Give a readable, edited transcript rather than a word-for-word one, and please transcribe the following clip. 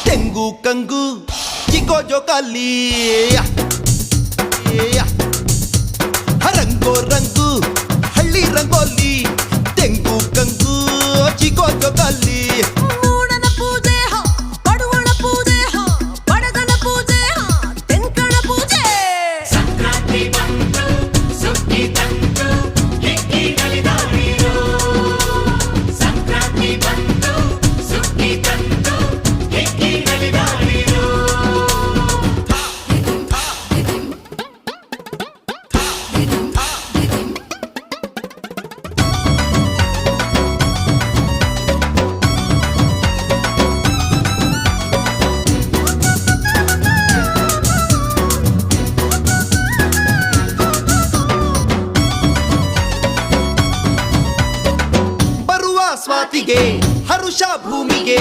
ತೆಂಗು ಕಂಗು ಚಿಕೋ ಜೋಕಾಲಿ ರಂಗೋ ರಂಗು ಹಳ್ಳಿ ರಂಗೋಲಿ ತೆಂಗು ಕಂಗು ಚಿಕೋ ಜೋಕಾಲಿ ಮೂಡನ ಪೂಜೆ ಪಡುವಣ ಪೂಜೆ ಬಡಗನ ಪೂಜೆ ತೆಂಕಣ ಪೂಜೆ ಸಂಕ್ರಾಂತಿ ಬಂತು ಸುಗ್ಗಿ ತಂತು ಹಿಕ್ಕಿ ನಲಿದಾಡಿರೋ ಸಂಕ್ರಾಂತಿ ಬಂತು ಸುಗ್ಗಿ ತಂತು ಹಿಕ್ಕಿ ನಲಿದಾಡಿರೋ ಬರುವ ಸ್ವಾತಿಗೆ ಹರುಷ ಭೂಮಿಗೆ